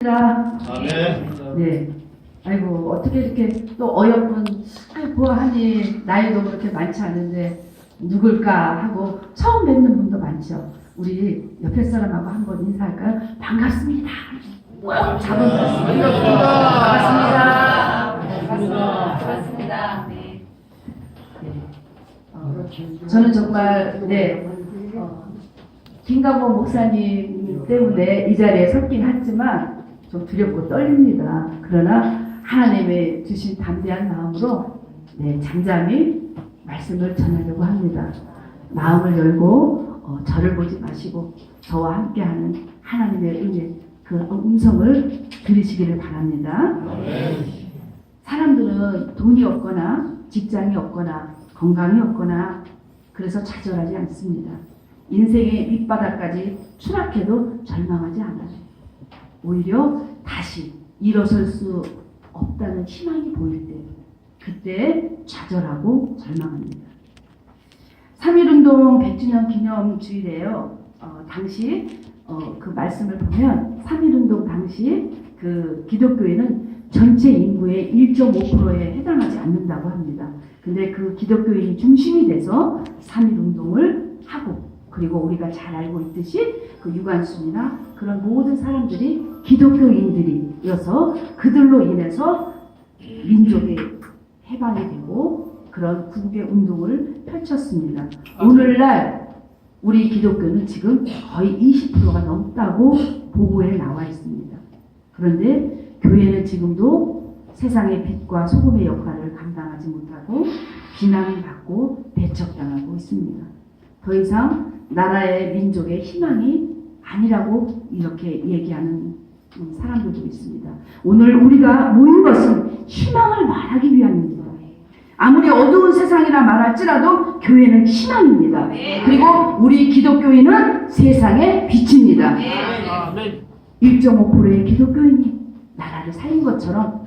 아멘. 네. 아이고 어떻게 이렇게 또 어여쁜 보아하니 나이도 그렇게 많지 않은데 누굴까 하고 처음 뵙는 분도 많죠. 우리 옆에 사람하고 한번 인사할까요? 반갑습니다. 작은 말씀. 반갑습니다. 반갑습니다. 네. 저는 정말 김강모 목사님 때문에 이 자리에 섰긴 했지만 좀 두렵고 떨립니다. 그러나 하나님의 주신 담대한 마음으로 잠잠히 말씀을 전하려고 합니다. 마음을 열고 저를 보지 마시고 저와 함께하는 하나님의 은혜 그 음성을 들으시기를 바랍니다. 사람들은 돈이 없거나 직장이 없거나 건강이 없거나 그래서 좌절하지 않습니다. 인생의 밑바닥까지 추락해도 절망하지 않아요. 오히려 다시 일어설 수 없다는 희망이 보일 때 그때 좌절하고 절망합니다. 3.1운동 100주년 기념주일에요. 당시 그 말씀을 보면 3.1운동 당시 그 기독교인은 전체 인구의 1.5%에 해당하지 않는다고 합니다. 근데 그 기독교인이 중심이 돼서 3.1운동을 하고 그리고 우리가 잘 알고 있듯이 그 유관순이나 그런 모든 사람들이 기독교인들이어서 그들로 인해서 민족이 해방이 되고 그런 국의 운동을 펼쳤습니다. 오늘날 우리 기독교는 지금 거의 20%가 넘다고 보고에 나와 있습니다. 그런데 교회는 지금도 세상의 빛과 소금의 역할을 감당하지 못하고 비난받고 배척당하고 있습니다. 더 이상 나라의 민족의 희망이 아니라고 이렇게 얘기하는 사람들도 있습니다. 오늘 우리가 모인 것은 희망을 말하기 위함입니다. 아무리 어두운 세상이라 말할지라도 교회는 희망입니다. 그리고 우리 기독교인은 세상의 빛입니다. 1.5%의 기독교인이 나라를 살린 것처럼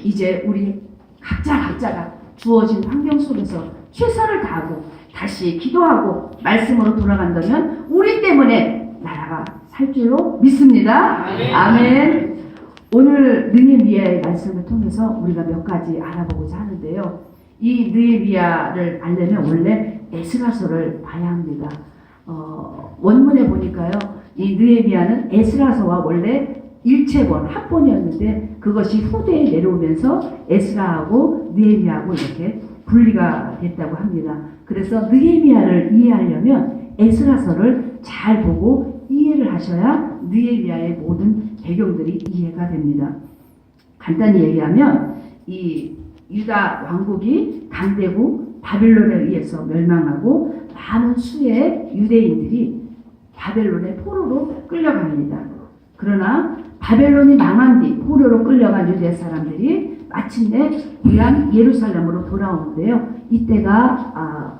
이제 우리 각자가 주어진 환경 속에서 최선을 다하고 다시 기도하고 말씀으로 돌아간다면 우리 때문에 나라가 살 줄로 믿습니다. 아멘. 오늘 느헤미야의 말씀을 통해서 우리가 몇 가지 알아보고자 하는데요. 이 느헤미야를 알려면 원래 에스라서를 봐야 합니다. 원문에 보니까요. 이 느헤미야는 에스라서와 원래 일체본, 합본이었는데 그것이 후대에 내려오면서 에스라하고 느헤미야하고 이렇게 분리가 됐다고 합니다. 그래서 느헤미야를 이해하려면 에스라서를 잘 보고 이해를 하셔야 느헤미야의 모든 배경들이 이해가 됩니다. 간단히 얘기하면 이 유다 왕국이 강대국 바벨론에 의해서 멸망하고 많은 수의 유대인들이 바벨론의 포로로 끌려갑니다. 그러나 바벨론이 망한 뒤 포로로 끌려간 유대 사람들이 마침내 고향 예루살렘으로 돌아오는데요. 이때가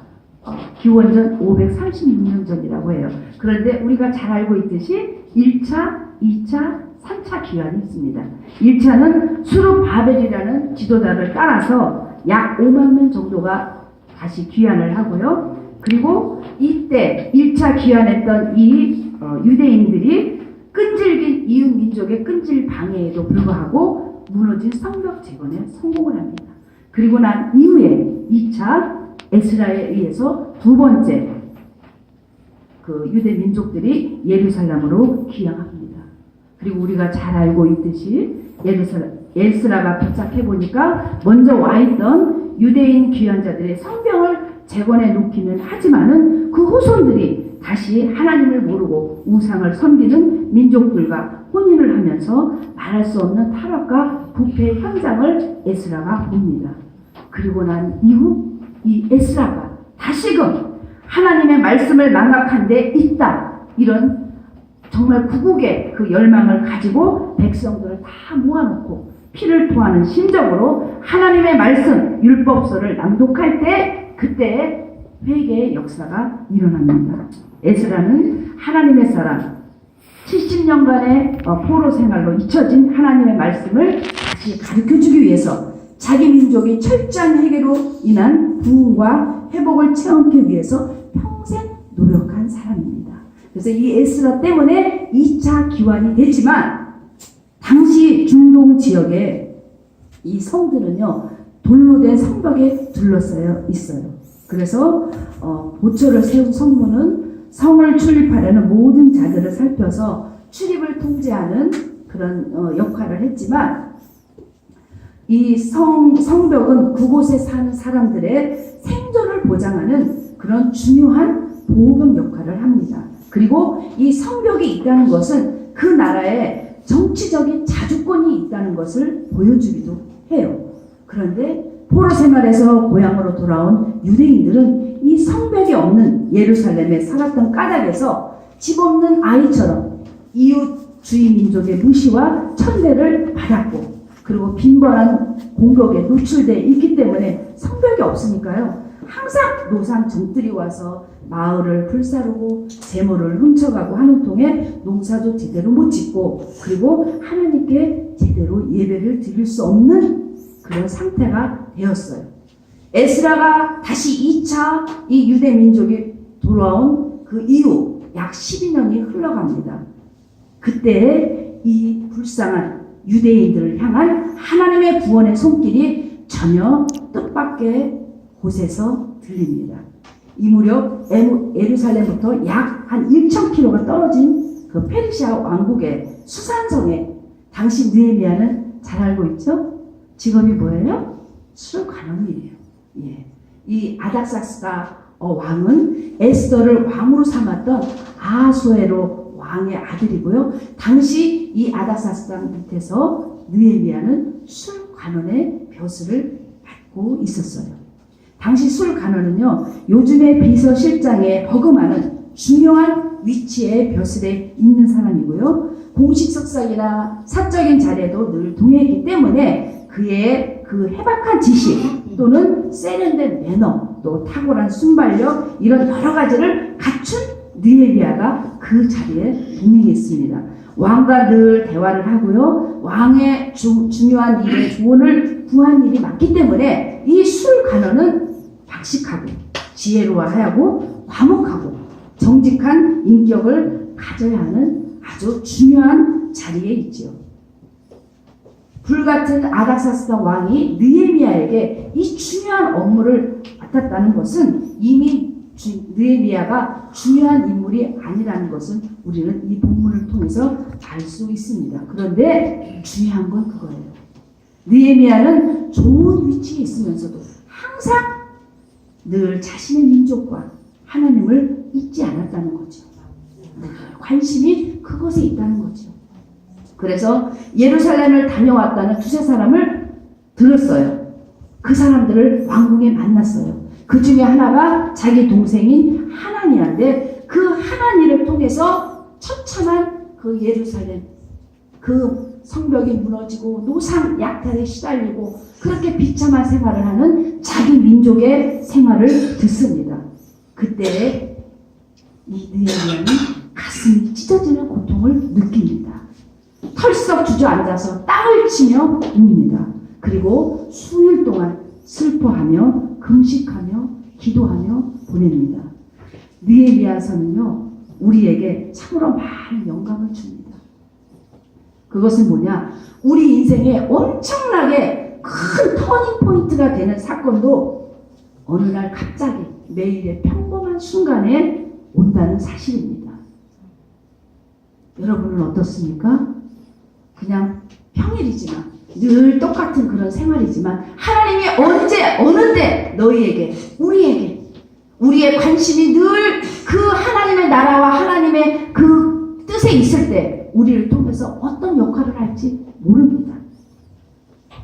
기원전 536년 전이라고 해요. 그런데 우리가 잘 알고 있듯이 1차, 2차, 3차 기환이 있습니다. 1차는 수르바벨이라는 지도자를 따라서 약 5만 명 정도가 다시 귀환을 하고요. 그리고 이때 1차 귀환했던 이 유대인들이 끈질긴 이웃 민족의 끈질 방해에도 불구하고 무너진 성벽 재건에 성공을 합니다. 그리고 난 이후에 2차 에스라에 의해서 두 번째 그 유대 민족들이 예루살렘으로 귀향합니다. 그리고 우리가 잘 알고 있듯이 에스라가 도착해 보니까 먼저 와 있던 유대인 귀환자들의 성벽을 재건해 놓기는 하지만은 그 후손들이 다시 하나님을 모르고 우상을 섬기는 민족들과 혼인을 하면서 말할 수 없는 타락과 부패의 현장을 에스라가 봅니다. 그리고 난 이후 이 에스라가 다시금 하나님의 말씀을 망각한 데 있다. 이런 정말 구국의 그 열망을 가지고 백성들을 다 모아놓고 피를 토하는 심정으로 하나님의 말씀 율법서를 낭독할 때 그때 회개의 역사가 일어납니다. 에스라는 하나님의 사람 70년간의 포로 생활로 잊혀진 하나님의 말씀을 다시 가르쳐주기 위해서 자기 민족의 철저한 회개로 인한 부흥과 회복을 체험하기 위해서 평생 노력한 사람입니다. 그래서 이 에스라 때문에 2차 기환이 되지만 지역에 이 성들은요 돌로 된 성벽에 둘러싸여 있어요. 그래서 보초를 세운 성문은 성을 출입하려는 모든 자들을 살펴서 출입을 통제하는 그런 역할을 했지만, 이 성벽은 그곳에 사는 사람들의 생존을 보장하는 그런 중요한 보호막 역할을 합니다. 그리고 이 성벽이 있다는 것은 그 나라에 정치적인 자주권이 있다는 것을 보여주기도 해요. 그런데 포로 생활에서 고향으로 돌아온 유대인들은 이 성벽이 없는 예루살렘에 살았던 까닭에서 집 없는 아이처럼 이웃주의 민족의 무시와 천대를 받았고, 그리고 빈번한 공격에 노출되어 있기 때문에 성벽이 없으니까요 항상 노상 종들이 와서 마을을 불사르고 재물을 훔쳐가고 하는 통에 농사도 제대로 못 짓고, 그리고 하나님께 제대로 예배를 드릴 수 없는 그런 상태가 되었어요. 에스라가 다시 2차 이 유대 민족이 돌아온 그 이후 약 12년이 흘러갑니다. 그때 이 불쌍한 유대인들을 향한 하나님의 구원의 손길이 전혀 뜻밖의 곳에서 들립니다. 이 무렵 예루살렘부터 약 한 1,000km가 떨어진 그 페르시아 왕국의 수산성에 당시 느헤미야는 잘 알고 있죠? 직업이 뭐예요? 술관원이에요. 예. 이 아닥사스다 왕은 에스더를 왕으로 삼았던 아하수에로 왕의 아들이고요. 당시 이 아닥사스다 밑에서 느헤미야는 술관원의 벼슬을 받고 있었어요. 당시 술관원은요, 요즘의 비서실장에 버금하는 중요한 위치의 벼슬에 있는 사람이고요. 공식 석상이나 사적인 자리에도 늘 동행했기 때문에 그의 그 해박한 지식 또는 세련된 매너, 또 탁월한 순발력, 이런 여러 가지를 갖춘 느헤미야가 그 자리에 동행했습니다. 왕과 늘 대화를 하고요. 왕의 중요한 일에 조언을 구한 일이 많기 때문에 이 술관원은 박식하고 지혜로워하고 과묵하고 정직한 인격을 가져야 하는 아주 중요한 자리에 있지요. 불같은 아닥사스다 왕이 느헤미야에게 이 중요한 업무를 맡았다는 것은 이미 느헤미야가 중요한 인물이 아니라는 것은 우리는 이 본문을 통해서 알 수 있습니다. 그런데 중요한 건 그거예요. 느헤미야는 좋은 위치에 있으면서도 항상 늘 자신의 민족과 하나님을 잊지 않았다는 거죠. 관심이 그것에 있다는 거죠. 그래서 예루살렘을 다녀왔다는 두세 사람을 들었어요. 그 사람들을 왕궁에 만났어요. 그 중에 하나가 자기 동생인 하나니아인데, 그 하나니를 통해서 처참한 그 예루살렘, 그 성벽이 무너지고 노상 약탈에 시달리고 그렇게 비참한 생활을 하는 자기 민족의 생활을 듣습니다. 그때 이 느헤미야는 가슴이 찢어지는 고통을 느낍니다. 털썩 주저앉아서 땅을 치며 웁니다. 그리고 수일 동안 슬퍼하며 금식하며 기도하며 보냅니다. 느헤미야서는요, 우리에게 참으로 많은 영감을 줍니다. 그것은 뭐냐? 우리 인생에 엄청나게 큰 터닝 포인트가 되는 사건도 어느 날 갑자기 매일의 평범한 순간에 온다는 사실입니다. 여러분은 어떻습니까? 그냥 평일이지만, 늘 똑같은 그런 생활이지만 하나님이 언제 어느 때 너희에게, 우리에게, 우리의 관심이 늘 그 하나님의 나라와 하나님의 그 뜻에 있을 때 우리를 통해서 어떤 역할을 할지 모릅니다.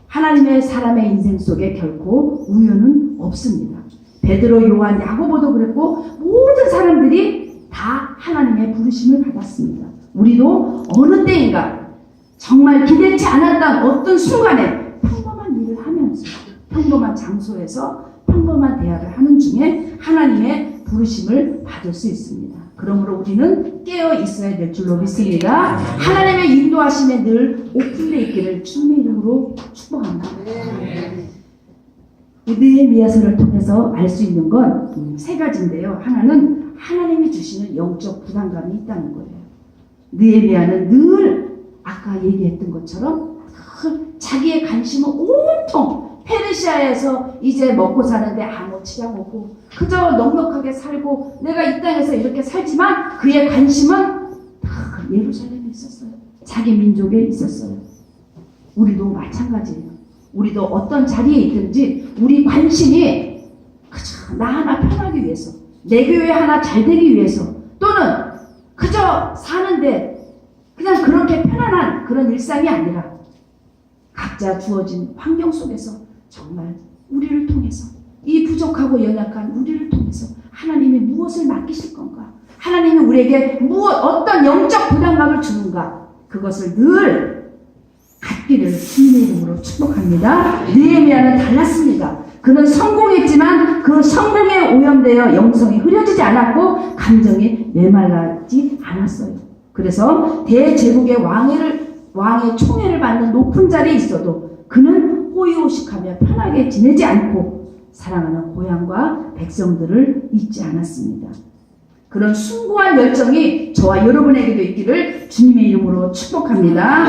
하나님의 사람의 인생 속에 결코 우연은 없습니다. 베드로, 요한, 야고보도 그랬고 모든 사람들이 다 하나님의 부르심을 받았습니다. 우리도 어느 때인가 정말 기대치 않았던 어떤 순간에 평범한 일을 하면서 평범한 장소에서 평범한 대화를 하는 중에 하나님의 부르심을 받을 수 있습니다. 그러므로 우리는 깨어 있어야 될 줄로 믿습니다. 하나님의 인도하심에 늘 오픈되어 있기를 주님의 이름으로 축복합니다. 느헤미야서를 통해서 알 수 있는 건 세 가지인데요. 하나는 하나님이 주시는 영적 부담감이 있다는 거예요. 느헤미야는 늘 아까 얘기했던 것처럼 늘 자기의 관심은 온통 페르시아에서 이제 먹고 사는데 아무치자 못고 그저 넉넉하게 살고 내가 이 땅에서 이렇게 살지만 그의 관심은 다 예루살렘에 있었어요. 자기 민족에 있었어요. 우리도 마찬가지예요. 우리도 어떤 자리에 있든지 우리 관심이 그저 나 하나 편하기 위해서, 내 교회 하나 잘 되기 위해서, 또는 그저 사는데 그냥 그렇게 편안한 그런 일상이 아니라 각자 주어진 환경 속에서 정말 우리를 통해서, 이 부족하고 연약한 우리를 통해서 하나님이 무엇을 맡기실 건가, 하나님이 우리에게 어떤 영적 부담감을 주는가, 그것을 늘 갖기를 주님의 이름으로 축복합니다. 느헤미야는 달랐습니다. 그는 성공했지만 그 성공에 오염되어 영성이 흐려지지 않았고 감정이 메말라지 않았어요. 그래서 대제국의 왕의 총애를 받는 높은 자리에 있어도 그는 호의호식하며 편하게 지내지 않고 사랑하는 고향과 백성들을 잊지 않았습니다. 그런 숭고한 열정이 저와 여러분에게도 있기를 주님의 이름으로 축복합니다.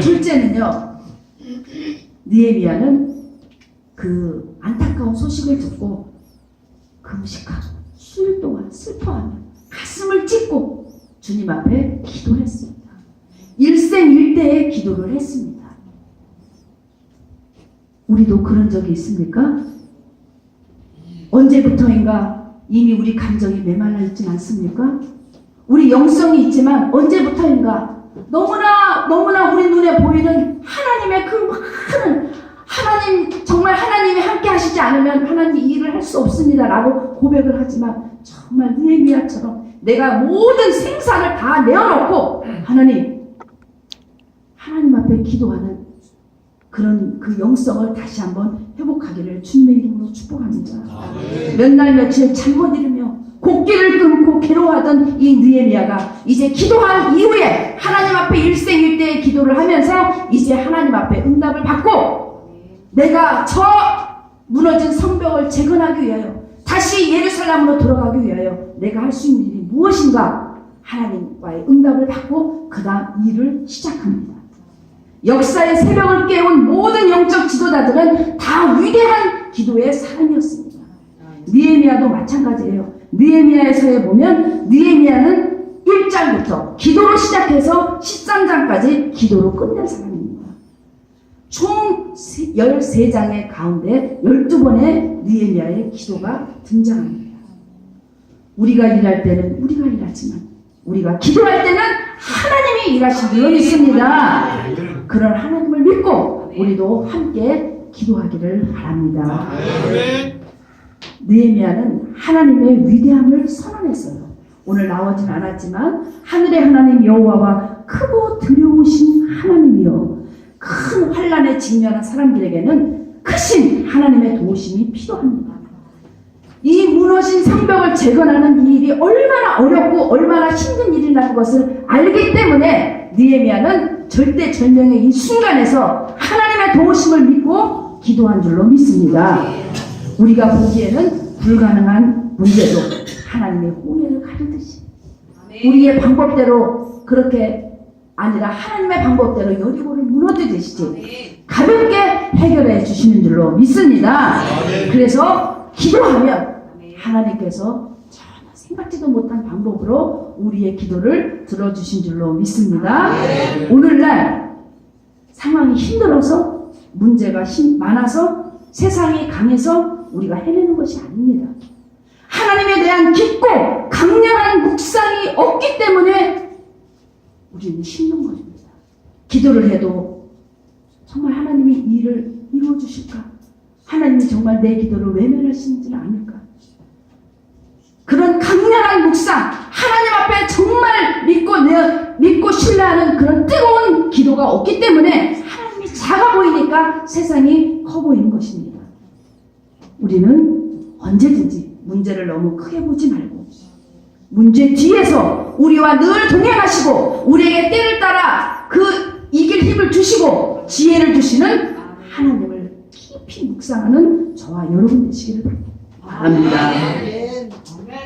둘째는요, 느헤미야는 그 안타까운 소식을 듣고 금식하고 수일 동안 슬퍼하며 가슴을 찢고 주님 앞에 기도했습니다. 일생일대의 기도를 했습니다. 우리도 그런 적이 있습니까? 언제부터인가 이미 우리 감정이 메말라 있지 않습니까? 우리 영성이 있지만 언제부터인가 너무나 우리 눈에 보이는 하나님의 그 많은 정말 하나님이 함께 하시지 않으면 하나님 이 일을 할 수 없습니다 라고 고백을 하지만 정말 느헤미야처럼 내가 모든 생사를 다 내어놓고 하나님 앞에 기도하는 그런 그 영성을 다시 한번 회복하기를 주님의 이름으로 축복합니다. 몇 날 며칠 잘못 이루며 곡기를 끊고 괴로워하던 이 느헤미야가 이제 기도한 이후에 하나님 앞에 일생일대의 기도를 하면서 이제 하나님 앞에 응답을 받고 내가 저 무너진 성벽을 재건하기 위하여 다시 예루살렘으로 돌아가기 위하여 내가 할 수 있는 일이 무엇인가 하나님과의 응답을 받고 그 다음 일을 시작합니다. 역사의 새벽을 깨운 모든 영적 지도자들은 다 위대한 기도의 사람이었습니다. 느헤미야도 마찬가지예요. 느헤미야에서에 보면 느헤미야는 1장부터 기도로 시작해서 13장까지 기도로 끝낸 사람입니다. 총 13장의 가운데 12번의 느헤미야의 기도가 등장합니다. 우리가 일할 때는 우리가 일하지만 우리가 기도할 때는 하나님이 일하신 줄 믿습니다. 그런 하나님을 믿고 우리도 함께 기도하기를 바랍니다. 느헤미야는 하나님의 위대함을 선언했어요. 오늘 나오진 않았지만 하늘의 하나님 여호와와 크고 두려우신 하나님이여, 큰 환난에 직면한 사람들에게는 크신 하나님의 도우심이 필요합니다. 이 무너진 성벽을 재건하는 이 일이 얼마나 어렵고 얼마나 힘든 일이라는 것을 알기 때문에 느헤미야는 절대절명의 이 순간에서 하나님의 도우심을 믿고 기도한 줄로 믿습니다. 우리가 보기에는 불가능한 문제도 하나님의 홍해를 가르듯이 우리의 방법대로 그렇게 아니라 하나님의 방법대로 여리고를 무너뜨리시지 가볍게 해결해 주시는 줄로 믿습니다. 그래서 기도하면 하나님께서 전혀 생각지도 못한 방법으로 우리의 기도를 들어주신 줄로 믿습니다. 오늘날 상황이 힘들어서 문제가 많아서 세상이 강해서 우리가 해내는 것이 아닙니다. 하나님에 대한 깊고 강렬한 묵상이 없기 때문에 우리는 힘든 것입니다. 기도를 해도 정말 하나님이 이 일을 이루어 주실까? 하나님이 정말 내 기도를 외면하시지는 않을까? 그런 강렬한 묵상, 하나님 앞에 정말 믿고 신뢰하는 그런 뜨거운 기도가 없기 때문에 하나님이 작아 보이니까 세상이 커 보이는 것입니다. 우리는 언제든지 문제를 너무 크게 보지 말고 문제 뒤에서 우리와 늘 동행하시고 우리에게 때를 따라 그 이길 힘을 주시고 지혜를 주시는 하나님을 깊이 묵상하는 저와 여러분 되시기를 바랍니다.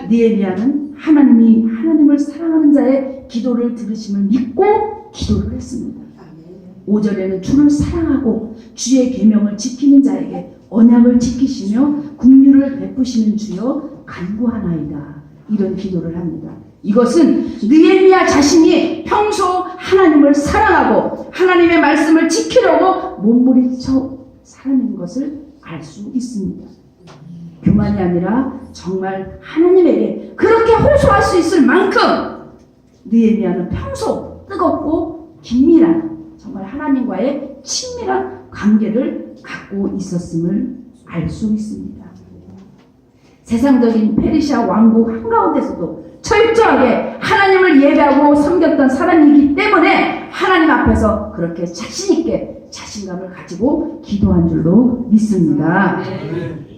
느헤미야는 하나님을 사랑하는 자의 기도를 들으심을 믿고 기도를 했습니다. 5절에는 주를 사랑하고 주의 계명을 지키는 자에게 언약을 지키시며 긍휼을 베푸시는 주여 간구하나이다. 이런 기도를 합니다. 이것은 느헤미야 자신이 평소 하나님을 사랑하고 하나님의 말씀을 지키려고 몸부림쳐 살아낸 것을 알 수 있습니다. 교만이 아니라 정말 하나님에게 그렇게 호소할 수 있을 만큼 느헤미야는 평소 뜨겁고 긴밀한 정말 하나님과의 친밀한 관계를 갖고 있었음을 알 수 있습니다. 세상적인 페르시아 왕국 한가운데서도 철저하게 하나님을 예배하고 섬겼던 사람이기 때문에 하나님 앞에서 그렇게 자신있게 자신감을 가지고 기도한 줄로 믿습니다.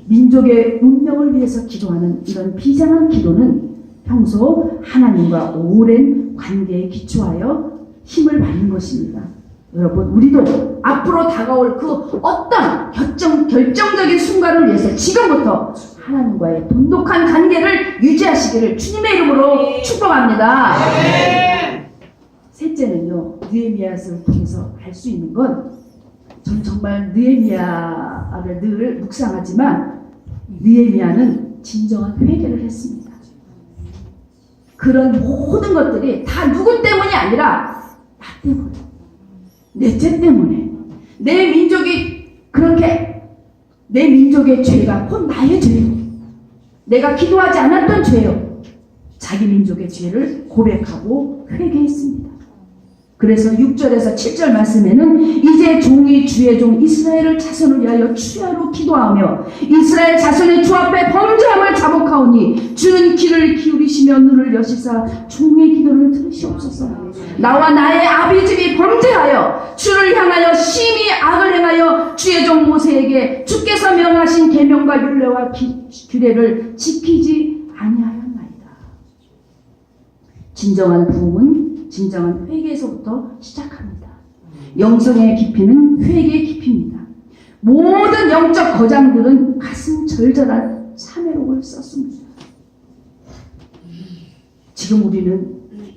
민족의 운명을 위해서 기도하는 이런 비장한 기도는 평소 하나님과 오랜 관계에 기초하여 힘을 받는 것입니다. 여러분, 우리도 앞으로 다가올 그 어떤 결정적인 순간을 위해서 지금부터 하나님과의 돈독한 관계를 유지하시기를 주님의 이름으로 축복합니다. 셋째는요, 느헤미야를 통해서 알 수 있는 건, 저는 정말 느헤미야를 늘 묵상하지만 느헤미야는 진정한 회개를 했습니다. 그런 모든 것들이 다 누구 때문이 아니라 나 때문에, 내 죄 때문에, 내 민족이 그렇게 내 민족의 죄가 곧 나의 죄요, 내가 기도하지 않았던 죄요, 자기 민족의 죄를 고백하고 회개했습니다. 그래서 6절에서 7절 말씀에는 이제 종이 주의 종 이스라엘을 자손을 위하여 추야로 기도하며 이스라엘 자손의 주 앞에 범죄함을 자복하오니 주는 귀를 기울이시며 눈을 여시사 종의 기도를 들으시옵소서. 나와 나의 아비집이 범죄하여 주를 향하여 심히 악을 행하여 주의 종 모세에게 주께서 명하신 계명과 율례와 규례를 지키지 아니하였나이다. 진정한 부흥은 진정한 회개에서부터 시작합니다. 영성의 깊이는 회개의 깊이입니다. 모든 영적 거장들은 가슴 절절한 참회록을 썼습니다. 지금 우리는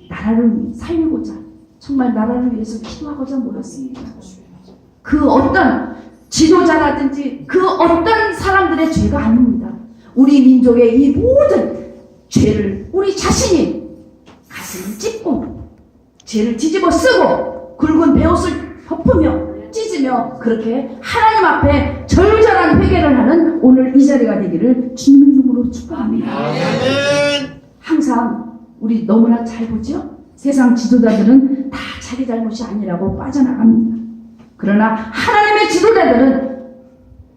나라를 살리고자, 정말 나라를 위해서 기도하고자 모였습니다. 그 어떤 지도자라든지 그 어떤 사람들의 죄가 아닙니다. 우리 민족의 이 모든 죄를 우리 자신이 가슴을 찢고 죄를 뒤집어 쓰고 굵은 베옷을 덮으며 찢으며 그렇게 하나님 앞에 절절한 회개를 하는 오늘 이 자리가 되기를 주님의 이름으로 축복합니다. 항상 우리 너무나 잘 보죠? 세상 지도자들은 다 자기 잘못이 아니라고 빠져나갑니다. 그러나 하나님의 지도자들은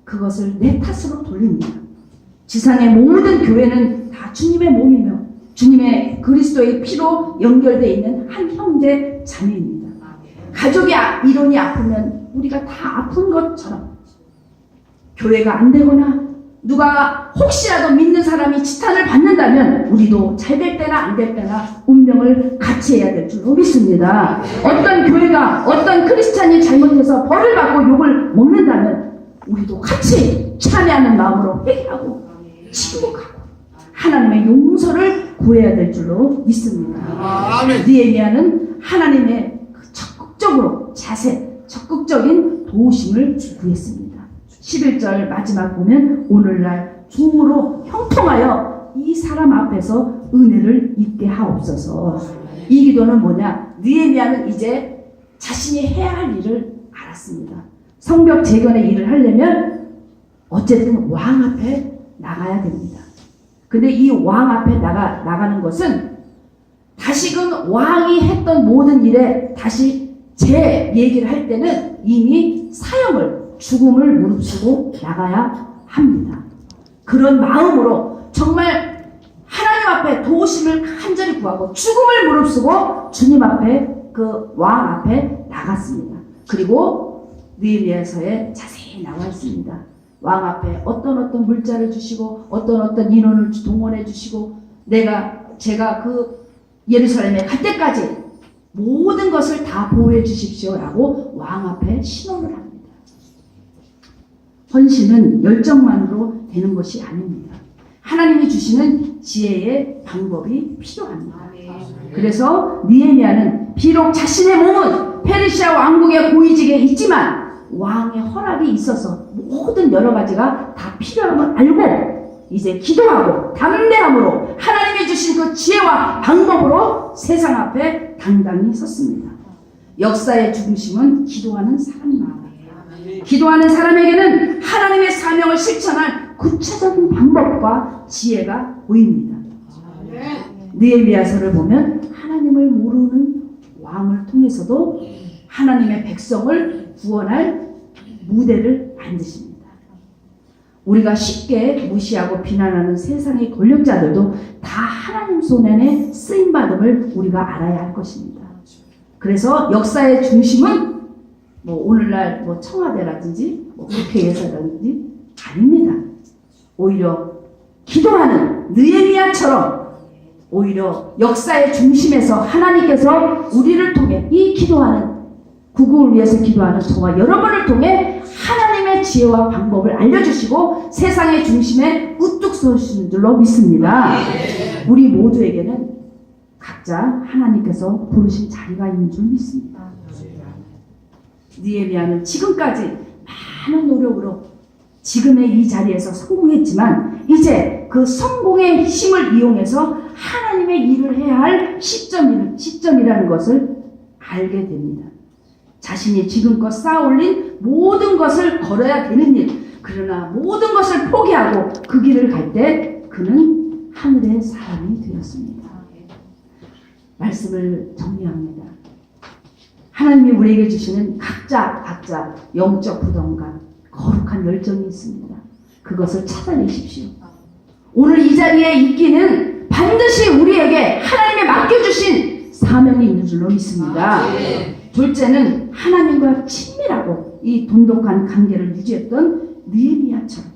그것을 내 탓으로 돌립니다. 지상의 모든 교회는 다 주님의 몸이며 주님의 그리스도의 피로 연결되어 있는 한 형제 자매입니다. 가족이 이론이 아프면 우리가 다 아픈 것처럼 교회가 안 되거나 누가 혹시라도 믿는 사람이 지탄을 받는다면 우리도 잘 될 때나 안 될 때나 운명을 같이 해야 될 줄로 믿습니다. 어떤 교회가 어떤 크리스찬이 잘못해서 벌을 받고 욕을 먹는다면 우리도 같이 참여하는 마음으로 회개하고 치유하고 하나님의 용서를 구해야 될 줄로 믿습니다. 느헤미야는 하나님의 적극적인 도우심을 구했습니다. 11절 마지막 보면 오늘날 종으로 형통하여 이 사람 앞에서 은혜를 입게 하옵소서. 이 기도는 뭐냐? 느헤미야는 이제 자신이 해야 할 일을 알았습니다. 성벽 재건의 일을 하려면 어쨌든 왕 앞에 나가야 됩니다. 근데 이 왕 앞에 나가는 것은 다시금 왕이 했던 모든 일에 다시 제 얘기를 할 때는 이미 죽음을 무릅쓰고 나가야 합니다. 그런 마음으로 정말 하나님 앞에 도우심을 간절히 구하고 죽음을 무릅쓰고 주님 앞에 그 왕 앞에 나갔습니다. 그리고 느헤미야서에 자세히 나와 있습니다. 왕 앞에 어떤 물자를 주시고 어떤 인원을 동원해 주시고 제가 그 예루살렘에 갈 때까지 모든 것을 다 보호해 주십시오라고 왕 앞에 신호를 합니다. 헌신은 열정만으로 되는 것이 아닙니다. 하나님이 주시는 지혜의 방법이 필요합니다. 그래서 느헤미야는 비록 자신의 몸은 페르시아 왕국의 고위직에 있지만 왕의 허락이 있어서 모든 여러 가지가 다 필요함을 알고 이제 기도하고 담대함으로 하나님이 주신 그 지혜와 방법으로 세상 앞에 당당히 섰습니다. 역사의 중심은 기도하는 사람입니다. 기도하는 사람에게는 하나님의 사명을 실천할 구체적인 방법과 지혜가 보입니다. 느헤미야서를 보면 하나님을 모르는 왕을 통해서도 하나님의 백성을 구원할 무대를 만드십니다. 우리가 쉽게 무시하고 비난하는 세상의 권력자들도 다 하나님 손안에 쓰임받음을 우리가 알아야 할 것입니다. 그래서 역사의 중심은 오늘날 청와대라든지 국회에서라든지 아닙니다. 오히려 기도하는 느헤미야처럼 오히려 역사의 중심에서 하나님께서 우리를 통해 이 기도하는 국국을 위해서 기도하는 저와 여러분을 통해 하나님의 지혜와 방법을 알려주시고 세상의 중심에 우뚝 서시는 줄로 믿습니다. 우리 모두에게는 각자 하나님께서 부르신 자리가 있는 줄 믿습니다. 느헤미야는 지금까지 많은 노력으로 지금의 이 자리에서 성공했지만 이제 그 성공의 힘을 이용해서 하나님의 일을 해야 할 시점이라는 것을 알게 됩니다. 자신이 지금껏 쌓아올린 모든 것을 걸어야 되는 일, 그러나 모든 것을 포기하고 그 길을 갈 때 그는 하늘의 사람이 되었습니다. 말씀을 정리합니다. 하나님이 우리에게 주시는 각자 영적 부담과 거룩한 열정이 있습니다. 그것을 찾아내십시오. 오늘 이 자리에 있기는 반드시 우리에게 하나님이 맡겨주신 사명이 있는 줄로 믿습니다. 둘째는 하나님과 친밀하고 이 돈독한 관계를 유지했던 느헤미야처럼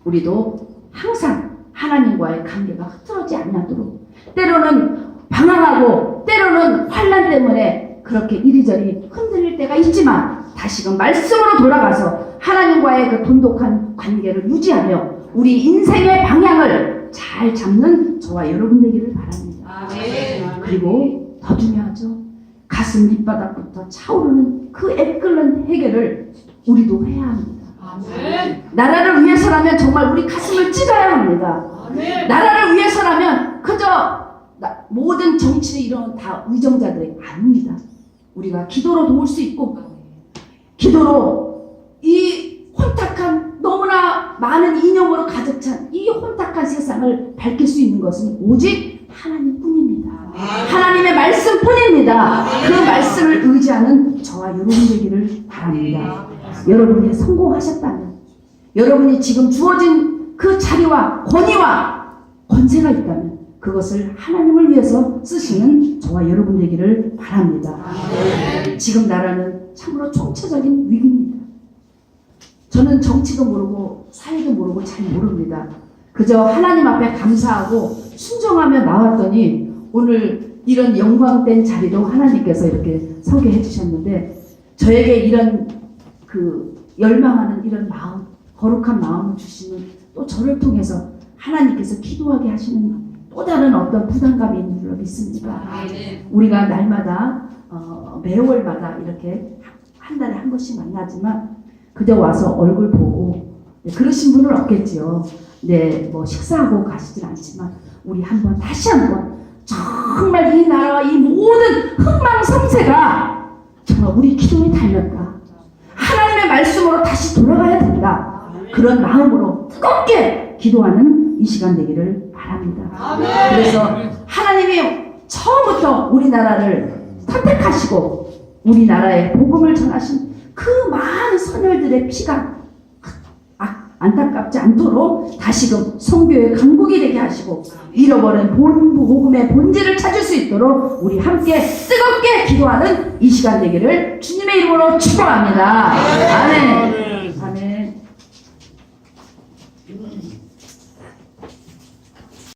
우리도 항상 하나님과의 관계가 흐트러지지 않도록 때로는 방황하고 때로는 환난 때문에 그렇게 이리저리 흔들릴 때가 있지만 다시금 말씀으로 돌아가서 하나님과의 그 돈독한 관계를 유지하며 우리 인생의 방향을 잘 잡는 저와 여러분 되기를 바랍니다. 그리고 더 중요하죠. 가슴 밑바닥부터 차오르는 그 애끓는 해결을 우리도 해야 합니다. 나라를 위해서라면 정말 우리 가슴을 찢어야 합니다. 나라를 위해서라면 그저 모든 정치를 이루는 다 의정자들이 아닙니다. 우리가 기도로 도울 수 있고 기도로 이 혼탁한 너무나 많은 이념으로 가득 찬 이 혼탁한 세상을 밝힐 수 있는 것은 오직 하나님뿐입니다. 하나님의 말씀뿐입니다. 그 말씀을 의지하는 저와 여러분 되기를 바랍니다. 여러분이 성공하셨다면 여러분이 지금 주어진 그 자리와 권위와 권세가 있다면 그것을 하나님을 위해서 쓰시는 저와 여러분 되기를 바랍니다. 지금 나라는 참으로 총체적인 위기입니다. 저는 정치도 모르고 사회도 모르고 잘 모릅니다. 그저 하나님 앞에 감사하고 순종하며 나왔더니 오늘 이런 영광된 자리도 하나님께서 이렇게 서게 해주셨는데 저에게 이런 그 열망하는 이런 마음, 거룩한 마음을 주시는 또 저를 통해서 하나님께서 기도하게 하시는 또 다른 어떤 부담감이 있는 줄로 믿습니다. 우리가 날마다 매월마다 이렇게 한 달에 한 번씩 만나지만 그저 와서 얼굴 보고 그러신 분은 없겠지요. 식사하고 가시진 않지만 우리 한번 다시 한번 정말 이 나라와 이 모든 흥망성쇠가 정말 우리 기도에 달렸다. 하나님의 말씀으로 다시 돌아가야 된다. 그런 마음으로 뜨겁게 기도하는 이 시간 되기를 바랍니다. 그래서 하나님이 처음부터 우리나라를 선택하시고 우리나라에 복음을 전하신 그 많은 선열들의 피가 안타깝지 않도록 다시금 선교의 강국이 되게 하시고 잃어버린 복음의 본질을 찾을 수 있도록 우리 함께 뜨겁게 기도하는 이 시간 되기를 주님의 이름으로 축복합니다. 아멘. 아멘.